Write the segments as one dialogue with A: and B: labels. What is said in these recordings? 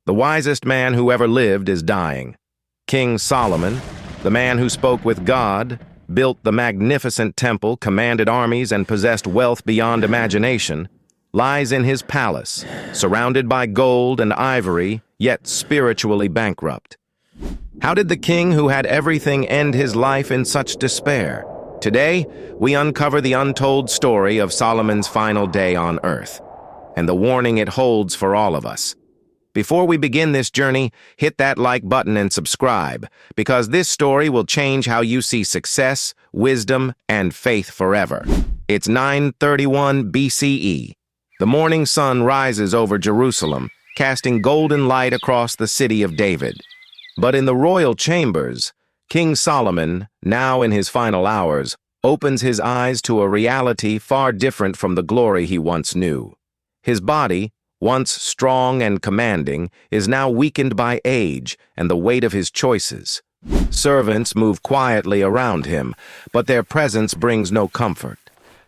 A: The wisest man who ever lived is dying. King Solomon, the man who spoke with God, built the magnificent temple, commanded armies, and possessed wealth beyond imagination, lies in his palace, surrounded by gold and ivory, yet spiritually bankrupt. How did the king who had everything end his life in such despair? Today, we uncover the untold story of Solomon's final day on earth, and the warning it holds for all of us. Before we begin this journey, hit that like button and subscribe, because this story will change how you see success, wisdom, and faith forever. It's 931 BCE. The morning sun rises over Jerusalem, casting golden light across the city of David. But in the royal chambers, King Solomon, now in his final hours, opens his eyes to a reality far different from the glory he once knew. His body, once strong and commanding, is now weakened by age and the weight of his choices. Servants move quietly around him, but their presence brings no comfort.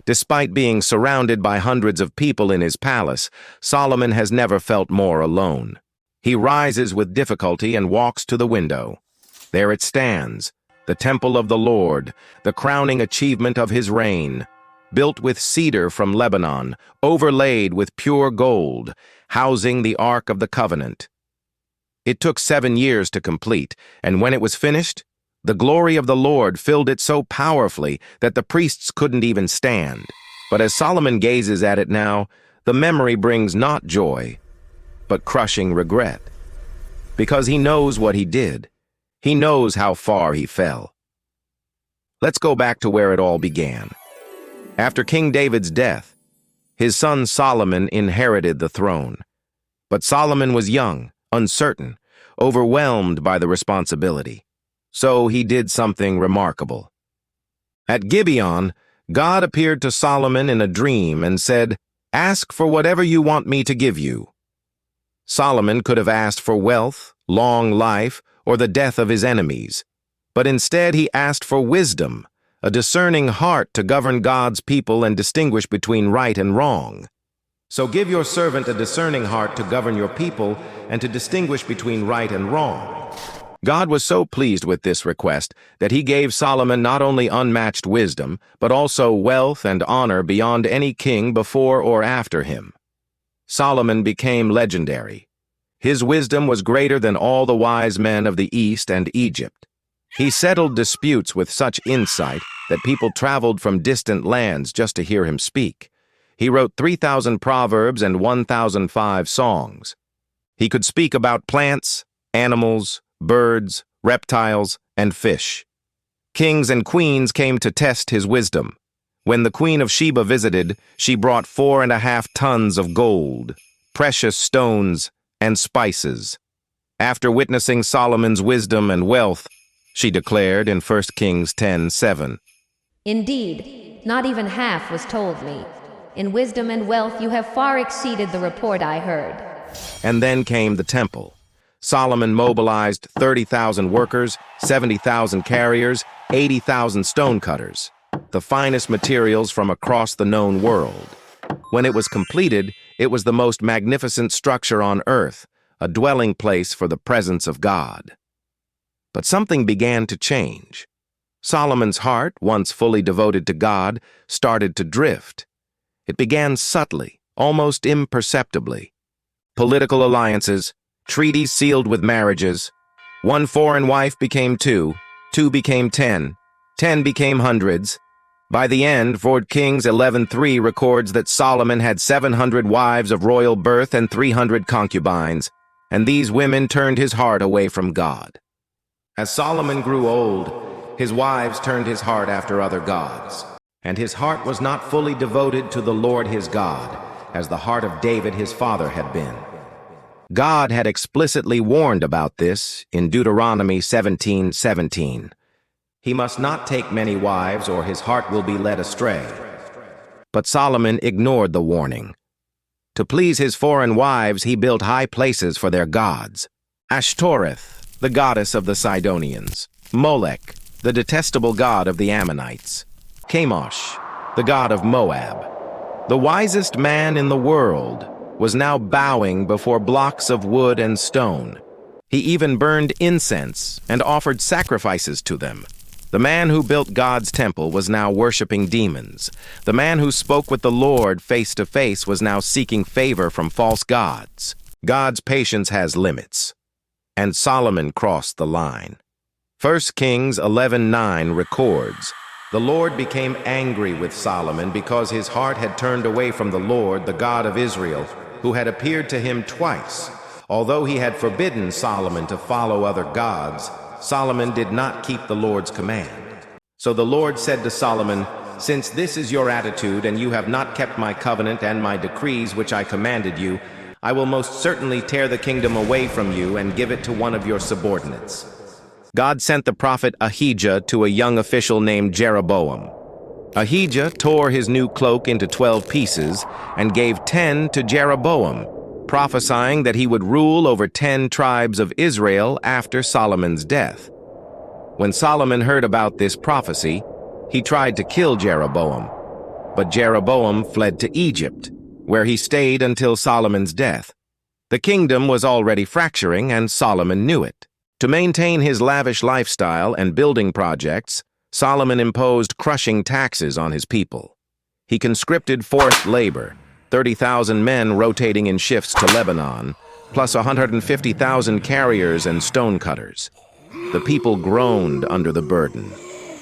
A: Despite being surrounded by hundreds of people in his palace, Solomon has never felt more alone. He rises with difficulty and walks to the window. There it stands, the temple of the Lord, the crowning achievement of his reign. Built with cedar from Lebanon, overlaid with pure gold, housing the Ark of the Covenant. It took 7 years to complete, and when it was finished, the glory of the Lord filled it so powerfully that the priests couldn't even stand. But as Solomon gazes at it now, the memory brings not joy, but crushing regret. Because he knows what he did. He knows how far he fell. Let's go back to where it all began. After King David's death, his son Solomon inherited the throne. But Solomon was young, uncertain, overwhelmed by the responsibility. So he did something remarkable. At Gibeon, God appeared to Solomon in a dream and said, "Ask for whatever you want me to give you." Solomon could have asked for wealth, long life, or the death of his enemies. But instead he asked for wisdom, a discerning heart to govern God's people and distinguish between right and wrong. So give your servant a discerning heart to govern your people and to distinguish between right and wrong. God was so pleased with this request that he gave Solomon not only unmatched wisdom, but also wealth and honor beyond any king before or after him. Solomon became legendary. His wisdom was greater than all the wise men of the East and Egypt. He settled disputes with such insight that people traveled from distant lands just to hear him speak. He wrote 3,000 proverbs and 1,005 songs. He could speak about plants, animals, birds, reptiles, and fish. Kings and queens came to test his wisdom. When the Queen of Sheba visited, she brought 4.5 tons of gold, precious stones, and spices. After witnessing Solomon's wisdom and wealth, she declared in 1 Kings 10:7,
B: "Indeed, not even half was told me. In wisdom and wealth you have far exceeded the report I heard."
A: And then came the temple. Solomon mobilized 30,000 workers, 70,000 carriers, 80,000 stonecutters, the finest materials from across the known world. When it was completed, it was the most magnificent structure on earth, a dwelling place for the presence of God. But something began to change. Solomon's heart, once fully devoted to God, started to drift. It began subtly, almost imperceptibly. Political alliances, treaties sealed with marriages. One foreign wife became two, two became 10, 10 became hundreds. By the end, 4 Kings 11:3 records that Solomon had 700 wives of royal birth and 300 concubines, and these women turned his heart away from God. As Solomon grew old, his wives turned his heart after other gods, and his heart was not fully devoted to the Lord his God, as the heart of David his father had been. God had explicitly warned about this in Deuteronomy 17:17. He must not take many wives, or his heart will be led astray. But Solomon ignored the warning. To please his foreign wives, he built high places for their gods. Ashtoreth, the goddess of the Sidonians. Molech, the detestable god of the Ammonites. Chemosh, the god of Moab. The wisest man in the world, was now bowing before blocks of wood and stone. He even burned incense and offered sacrifices to them. The man who built God's temple was now worshiping demons. The man who spoke with the Lord face to face was now seeking favor from false gods. God's patience has limits, and Solomon crossed the line. 1 Kings 11:9 records, "The Lord became angry with Solomon because his heart had turned away from the Lord, the God of Israel, who had appeared to him twice. Although he had forbidden Solomon to follow other gods, Solomon did not keep the Lord's command. So the Lord said to Solomon, 'Since this is your attitude and you have not kept my covenant and my decrees which I commanded you, I will most certainly tear the kingdom away from you and give it to one of your subordinates.'" God sent the prophet Ahijah to a young official named Jeroboam. Ahijah tore his new cloak into 12 pieces and gave 10 to Jeroboam, prophesying that he would rule over 10 tribes of Israel after Solomon's death. When Solomon heard about this prophecy, he tried to kill Jeroboam, but Jeroboam fled to Egypt, where he stayed until Solomon's death. The kingdom was already fracturing, and Solomon knew it. To maintain his lavish lifestyle and building projects, Solomon imposed crushing taxes on his people. He conscripted forced labor, 30,000 men rotating in shifts to Lebanon, plus 150,000 carriers and stonecutters. The people groaned under the burden.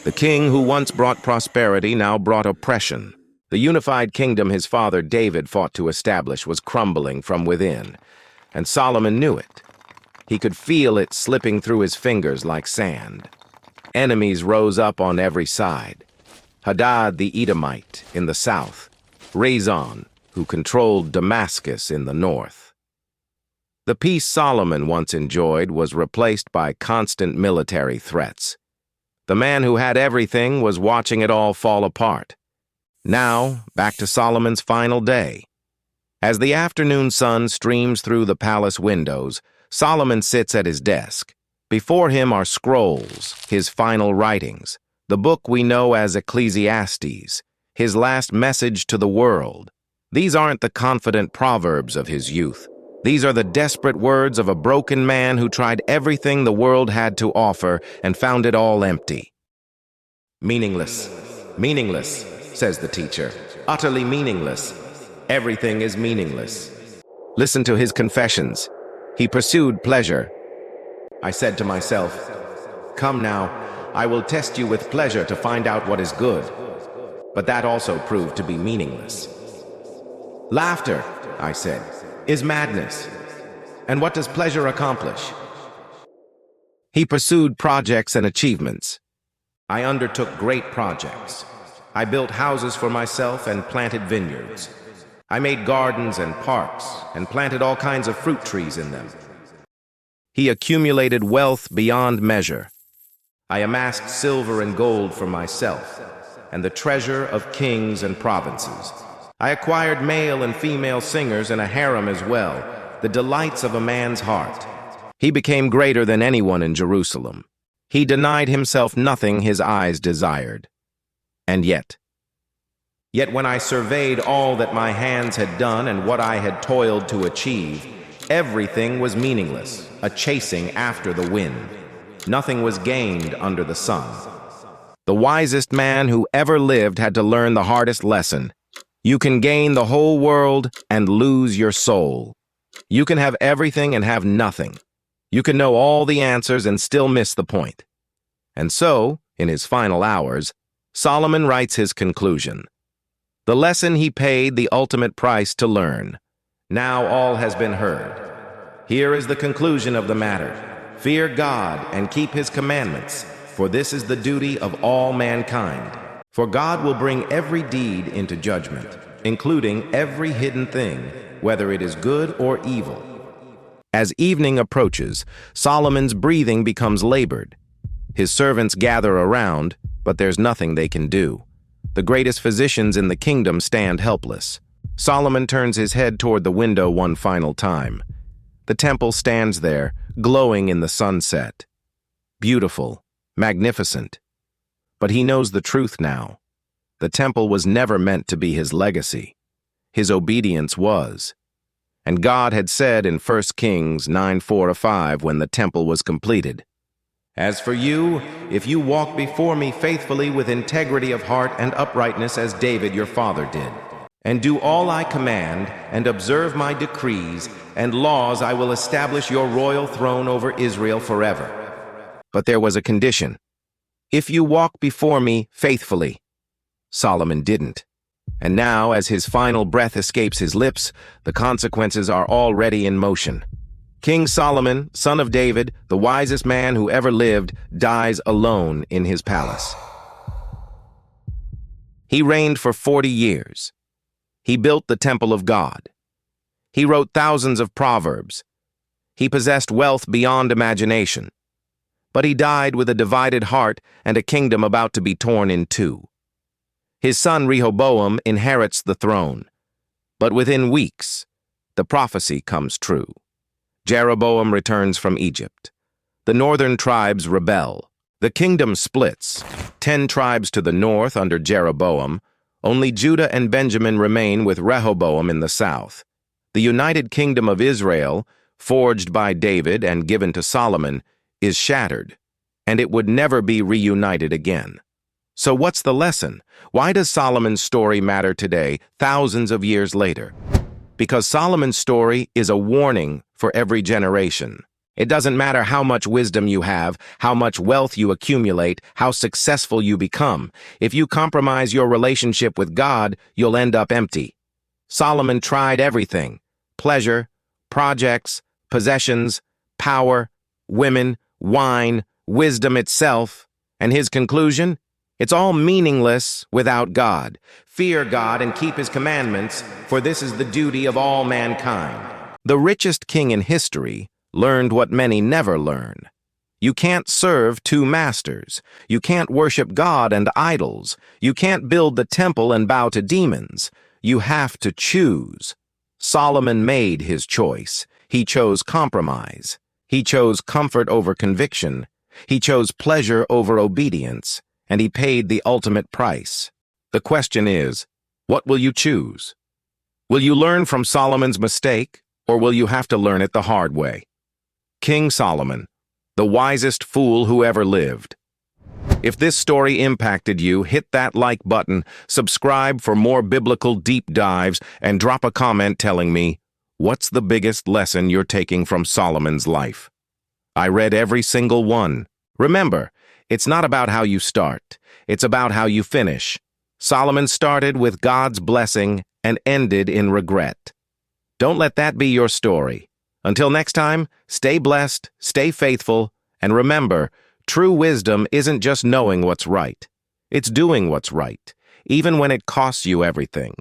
A: The king who once brought prosperity now brought oppression. The unified kingdom his father David fought to establish was crumbling from within, and Solomon knew it. He could feel it slipping through his fingers like sand. Enemies rose up on every side. Hadad the Edomite in the south, Rezon, who controlled Damascus in the north. The peace Solomon once enjoyed was replaced by constant military threats. The man who had everything was watching it all fall apart. Now, back to Solomon's final day. As the afternoon sun streams through the palace windows, Solomon sits at his desk. Before him are scrolls, his final writings, the book we know as Ecclesiastes, his last message to the world. These aren't the confident proverbs of his youth. These are the desperate words of a broken man who tried everything the world had to offer and found it all empty. "Meaningless, meaningless," says the teacher. "Utterly meaningless. Everything is meaningless." Listen to his confessions. He pursued pleasure. "I said to myself, 'Come now, I will test you with pleasure to find out what is good.' But that also proved to be meaningless. 'Laughter,' I said, 'is madness. And what does pleasure accomplish?' He pursued projects and achievements. "I undertook great projects. I built houses for myself and planted vineyards. I made gardens and parks and planted all kinds of fruit trees in them. He accumulated wealth beyond measure. I amassed silver and gold for myself, and the treasure of kings and provinces. I acquired male and female singers and a harem as well, the delights of a man's heart." He became greater than anyone in Jerusalem. He denied himself nothing his eyes desired. And yet when I surveyed all that my hands had done and what I had toiled to achieve, everything was meaningless, a chasing after the wind. Nothing was gained under the sun. The wisest man who ever lived had to learn the hardest lesson. You can gain the whole world and lose your soul. You can have everything and have nothing. You can know all the answers and still miss the point. And so, in his final hours, Solomon writes his conclusion. The lesson he paid the ultimate price to learn. Now all has been heard. Here is the conclusion of the matter. Fear God and keep his commandments, for this is the duty of all mankind. For God will bring every deed into judgment, including every hidden thing, whether it is good or evil. As evening approaches, Solomon's breathing becomes labored. His servants gather around, but there's nothing they can do. The greatest physicians in the kingdom stand helpless. Solomon turns his head toward the window one final time. The temple stands there, glowing in the sunset. Beautiful, magnificent. But he knows the truth now. The temple was never meant to be his legacy. His obedience was. And God had said in 1 Kings 9:4-5 when the temple was completed, "As for you, if you walk before me faithfully with integrity of heart and uprightness as David your father did, and do all I command, and observe my decrees and laws, I will establish your royal throne over Israel forever." But there was a condition. If you walk before me faithfully. Solomon didn't. And now, as his final breath escapes his lips, the consequences are already in motion. King Solomon, son of David, the wisest man who ever lived, dies alone in his palace. He reigned for 40 years. He built the temple of God. He wrote thousands of proverbs. He possessed wealth beyond imagination. But he died with a divided heart and a kingdom about to be torn in two. His son Rehoboam inherits the throne. But within weeks, the prophecy comes true. Jeroboam returns from Egypt. The northern tribes rebel. The kingdom splits. 10 tribes to the north under Jeroboam. Only Judah and Benjamin remain with Rehoboam in the south. The united kingdom of Israel, forged by David and given to Solomon, is shattered, and it would never be reunited again. So what's the lesson? Why does Solomon's story matter today, thousands of years later? Because Solomon's story is a warning for every generation. It doesn't matter how much wisdom you have, how much wealth you accumulate, how successful you become. If you compromise your relationship with God, you'll end up empty. Solomon tried everything: pleasure, projects, possessions, power, women, wine, wisdom itself. And his conclusion? It's all meaningless without God. Fear God and keep his commandments, for this is the duty of all mankind. The richest king in history learned what many never learn. You can't serve two masters. You can't worship God and idols. You can't build the temple and bow to demons. You have to choose. Solomon made his choice. He chose compromise. He chose comfort over conviction. He chose pleasure over obedience. And he paid the ultimate price. The question is, what will you choose? Will you learn from Solomon's mistake, or will you have to learn it the hard way? King Solomon, the wisest fool who ever lived. If this story impacted you, hit that like button, subscribe for more biblical deep dives, and drop a comment telling me, what's the biggest lesson you're taking from Solomon's life? I read every single one. Remember, it's not about how you start. It's about how you finish. Solomon started with God's blessing and ended in regret. Don't let that be your story. Until next time, stay blessed, stay faithful, and remember, true wisdom isn't just knowing what's right. It's doing what's right, even when it costs you everything.